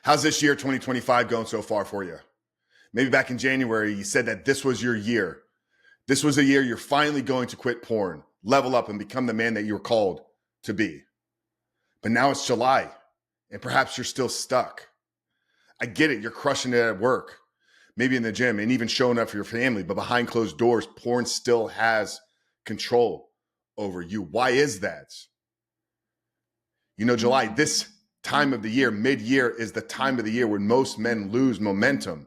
How's this year 2025 going so far for you? Maybe back in January, you said that this was your year. This was a year you're finally going to quit porn, level up, and become the man that you were called to be. But now it's July, and perhaps you're still stuck. I get it. You're crushing it at work, maybe in the gym, and even showing up for your family. But behind closed doors, porn still has control over you. Why is that? You know, July, this time of the year, mid-year, is the time of the year when most men lose momentum.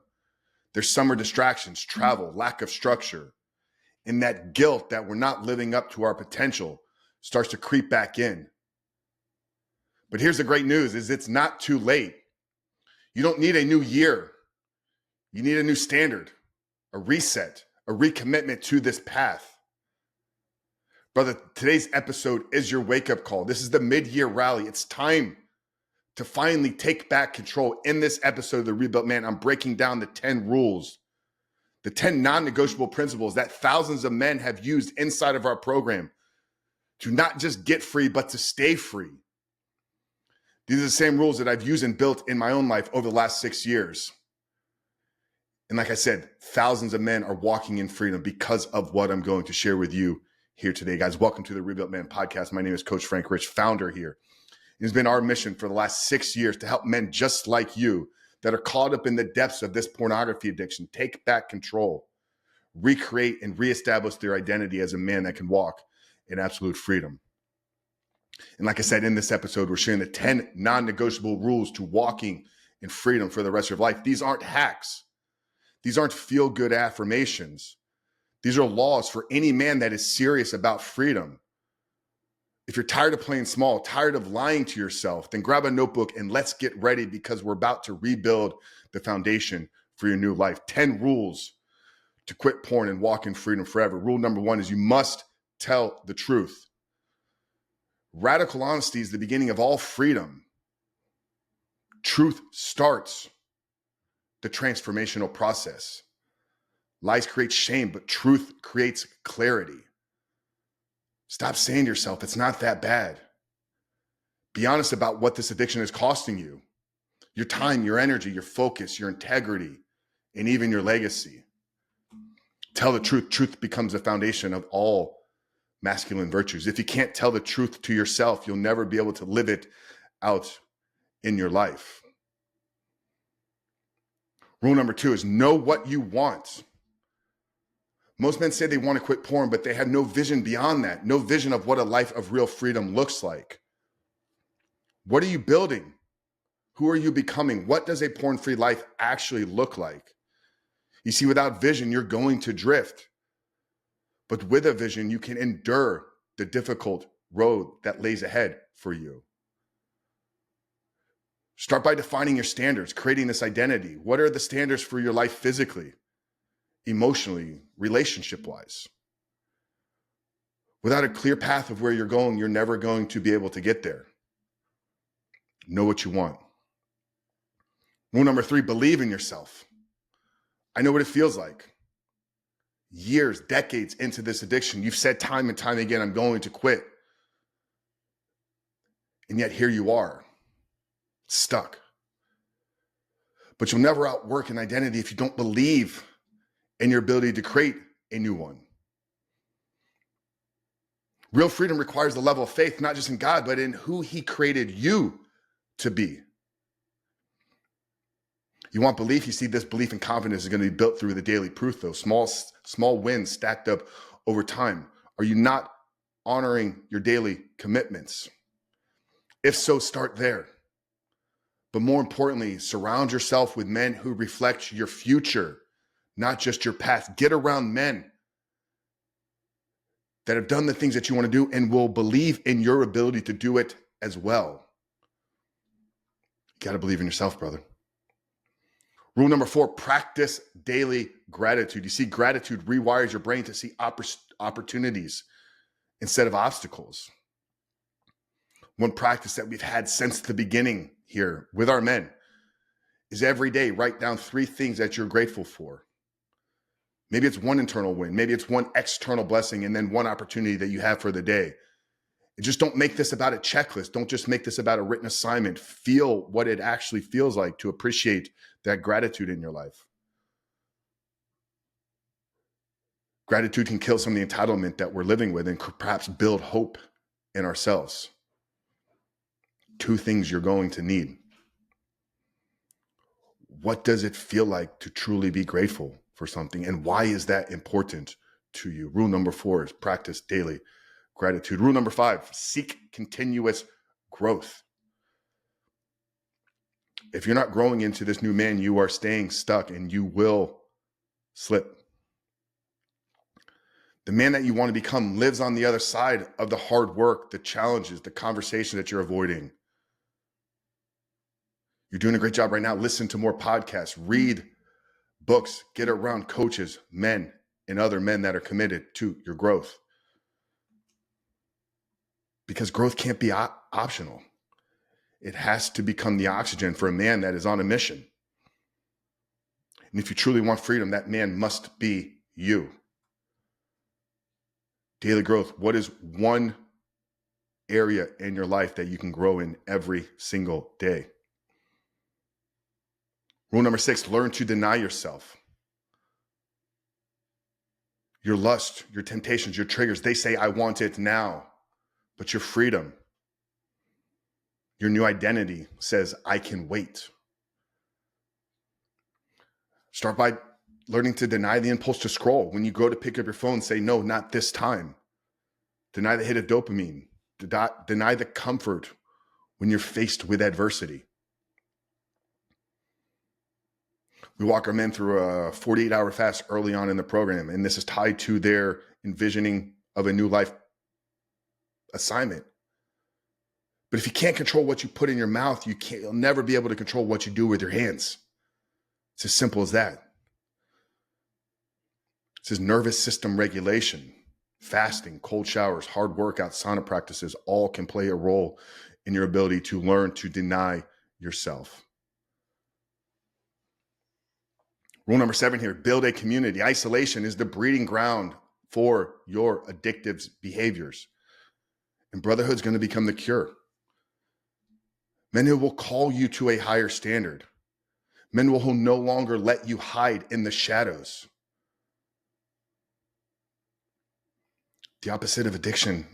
There's summer distractions, travel, lack of structure. And that guilt that we're not living up to our potential starts to creep back in. But here's the great news, is it's not too late. You don't need a new year. You need a new standard, a reset, a recommitment to this path. Brother, today's episode is your wake-up call. This is the mid-year rally. It's time to finally take back control. In this episode of The Rebuilt Man, I'm breaking down the 10 rules, the 10 non-negotiable principles that thousands of men have used inside of our program to not just get free, but to stay free. These are the same rules that I've used and built in my own life over the last 6 years. And like I said, thousands of men are walking in freedom because of what I'm going to share with you here today. Guys, welcome to the Rebuilt Man podcast. My name is Coach Frank Rich, founder here. It's been our mission for the last 6 years to help men just like you that are caught up in the depths of this pornography addiction take back control, recreate and reestablish their identity as a man that can walk in absolute freedom. And like I said, in this episode, we're sharing the 10 non-negotiable rules to walking in freedom for the rest of your life. These aren't hacks. These aren't feel-good affirmations. These are laws for any man that is serious about freedom. If you're tired of playing small, tired of lying to yourself, then grab a notebook and let's get ready because we're about to rebuild the foundation for your new life. 10 rules to quit porn and walk in freedom forever. Rule number 1 is you must tell the truth. Radical honesty is the beginning of all freedom. Truth starts the transformational process. Lies create shame, but truth creates clarity. Stop saying to yourself, it's not that bad. Be honest about what this addiction is costing you. Your time, your energy, your focus, your integrity, and even your legacy. Tell the truth. Truth becomes the foundation of all masculine virtues. If you can't tell the truth to yourself, you'll never be able to live it out in your life. Rule number 2 is know what you want. Most men say they want to quit porn, but they have no vision beyond that, no vision of what a life of real freedom looks like. What are you building? Who are you becoming? What does a porn-free life actually look like? You see, without vision, you're going to drift. But with a vision, you can endure the difficult road that lays ahead for you. Start by defining your standards, creating this identity. What are the standards for your life physically, emotionally, relationship-wise? Without a clear path of where you're going, you're never going to be able to get there. Know what you want. Rule number 3, believe in yourself. I know what it feels like. Years, decades into this addiction, you've said time and time again, I'm going to quit. And yet here you are, stuck. But you'll never outwork an identity if you don't believe in your ability to create a new one. Real freedom requires the level of faith, not just in God, but in who He created you to be. You want belief? You see, this belief and confidence is going to be built through the daily proof, though. Small wins stacked up over time. Are you not honoring your daily commitments? If so, start there. But more importantly, surround yourself with men who reflect your future, not just your past. Get around men that have done the things that you want to do and will believe in your ability to do it as well. You got to believe in yourself, brother. Rule number 4, practice daily gratitude. You see, gratitude rewires your brain to see opportunities instead of obstacles. One practice that we've had since the beginning here with our men is every day write down 3 things that you're grateful for. Maybe it's one internal win. Maybe it's one external blessing and then one opportunity that you have for the day. And just don't make this about a checklist. Don't just make this about a written assignment. Feel what it actually feels like to appreciate that gratitude in your life. Gratitude can kill some of the entitlement that we're living with and perhaps build hope in ourselves. 2 things you're going to need. What does it feel like to truly be grateful for something? And why is that important to you? Rule number 4 is practice daily gratitude. Rule number 5, seek continuous growth. If you're not growing into this new man, you are staying stuck and you will slip. The man that you want to become lives on the other side of the hard work, the challenges, the conversation that you're avoiding. You're doing a great job right now. Listen to more podcasts, read books, get around coaches, men, and other men that are committed to your growth. Because growth can't be optional. It has to become the oxygen for a man that is on a mission. And if you truly want freedom, that man must be you. Daily growth. What is one area in your life that you can grow in every single day? Rule number 6, learn to deny yourself. Your lust, your temptations, your triggers, they say, I want it now. But your freedom, your new identity says, I can wait. Start by learning to deny the impulse to scroll. When you go to pick up your phone, say, no, not this time. Deny the hit of dopamine. Deny the comfort when you're faced with adversity. We walk our men through a 48-hour fast early on in the program, and this is tied to their envisioning of a new life assignment. But if you can't control what you put in your mouth, you'll never be able to control what you do with your hands. It's as simple as that. It says nervous system regulation, fasting, cold showers, hard workouts, sauna practices, all can play a role in your ability to learn to deny yourself. Rule number 7 here, build a community. Isolation is the breeding ground for your addictive behaviors. And brotherhood is going to become the cure. Men who will call you to a higher standard. Men who will no longer let you hide in the shadows. The opposite of addiction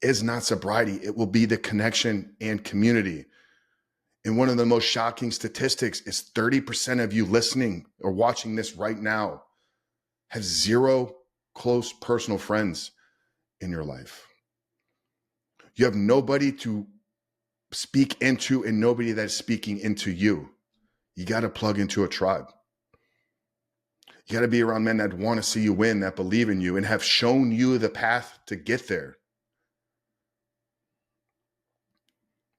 is not sobriety. It will be the connection and community. And one of the most shocking statistics is 30% of you listening or watching this right now have 0 close personal friends in your life. You have nobody to speak into and nobody that's speaking into you. You got to plug into a tribe. You got to be around men that want to see you win, that believe in you and have shown you the path to get there.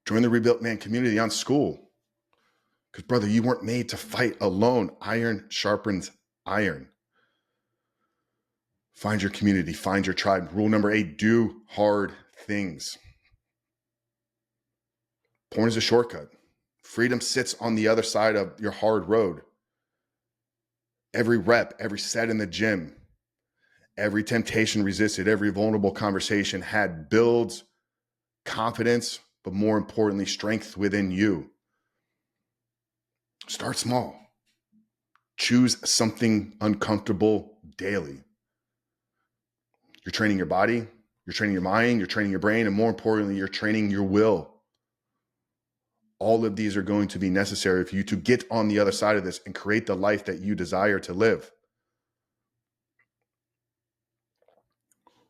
Join the Rebuilt Man community on school. Because, brother, you weren't made to fight alone. Iron sharpens iron. Find your community. Find your tribe. Rule number 8, do hard things. Porn is a shortcut. Freedom sits on the other side of your hard road. Every rep, every set in the gym, every temptation resisted, every vulnerable conversation had builds confidence, but more importantly, strength within you. Start small. Choose something uncomfortable daily. You're training your body, you're training your mind, you're training your brain, and more importantly, you're training your will. All of these are going to be necessary for you to get on the other side of this and create the life that you desire to live.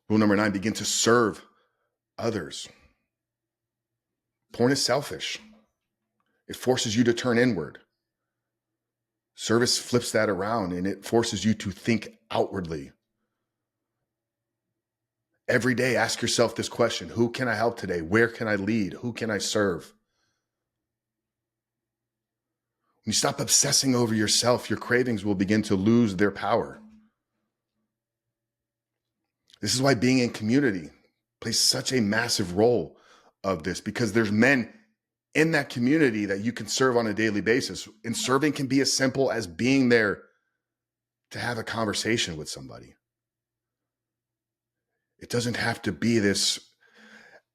Rule number 9, begin to serve others. Porn is selfish. It forces you to turn inward. Service flips that around and it forces you to think outwardly. Every day, ask yourself this question: who can I help today? Where can I lead? Who can I serve? When you stop obsessing over yourself, your cravings will begin to lose their power. This is why being in community plays such a massive role of this, because there's men in that community that you can serve on a daily basis. And serving can be as simple as being there to have a conversation with somebody. It doesn't have to be this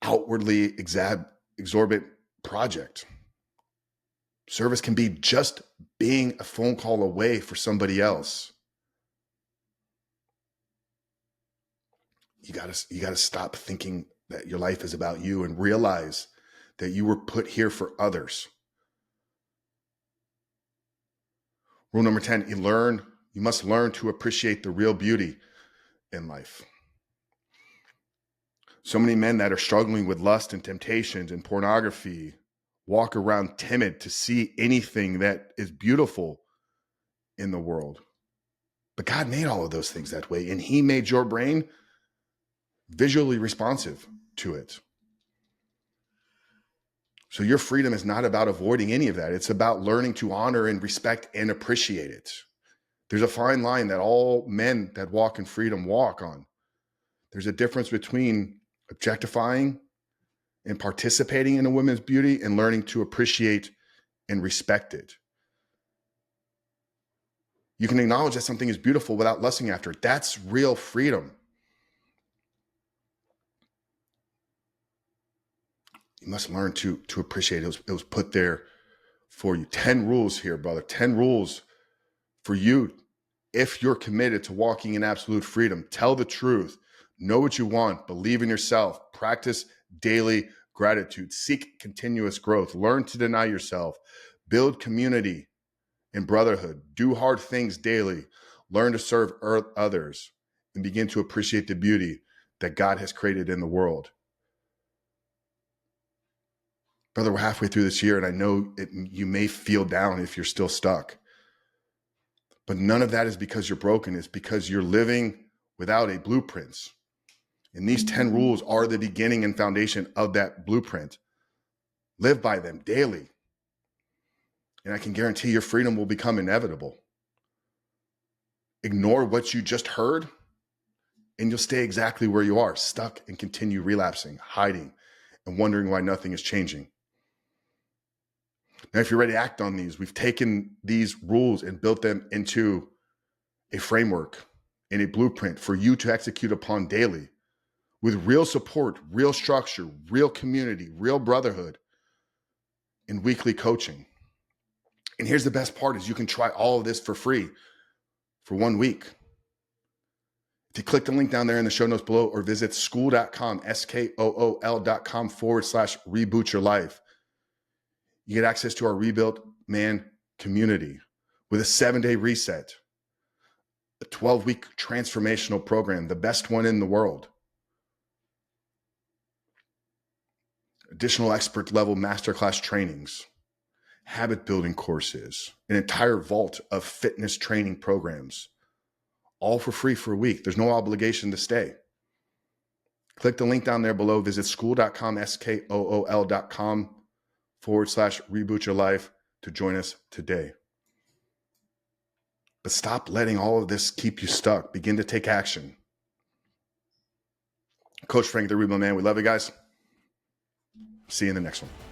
outwardly exorbitant project. Service can be just being a phone call away for somebody else. You gotta stop thinking that your life is about you and realize that you were put here for others. Rule number 10, you must learn to appreciate the real beauty in life. So many men that are struggling with lust and temptations and pornography walk around timid to see anything that is beautiful in the world. But God made all of those things that way, and He made your brain visually responsive to it. So your freedom is not about avoiding any of that. It's about learning to honor and respect and appreciate it. There's a fine line that all men that walk in freedom walk on. There's a difference between objectifying and participating in a woman's beauty and learning to appreciate and respect it. You can acknowledge that something is beautiful without lusting after it. That's real freedom. You must learn to appreciate it. It was put there for you. 10 rules here, brother. 10 rules for you if you're committed to walking in absolute freedom. Tell the truth. Know what you want. Believe in yourself. Practice daily gratitude. Seek continuous growth. Learn to deny yourself. Build community and brotherhood. Do hard things daily. Learn to serve others and begin to appreciate the beauty that God has created in the world. Brother, we're halfway through this year, and I know you may feel down if you're still stuck. But none of that is because you're broken. It's because you're living without a blueprint. And these 10 rules are the beginning and foundation of that blueprint. Live by them daily. And I can guarantee your freedom will become inevitable. Ignore what you just heard, and you'll stay exactly where you are, stuck and continue relapsing, hiding, and wondering why nothing is changing. Now, if you're ready to act on these, we've taken these rules and built them into a framework and a blueprint for you to execute upon daily with real support, real structure, real community, real brotherhood, and weekly coaching. And here's the best part is you can try all of this for free for 1 week. If you click the link down there in the show notes below or visit skool.com, skool.com/reboot your life, you get access to our Rebuilt Man community with a 7-day reset, a 12-week transformational program, the best one in the world, additional expert level masterclass trainings, habit building courses, an entire vault of fitness training programs, all for free for a week. There's no obligation to stay. Click the link down there below. Visit skool.com, skool.com/reboot your life to join us today. But stop letting all of this keep you stuck. Begin to take action. Coach Frank, the Rebuilt Man. We love you guys. See you in the next one.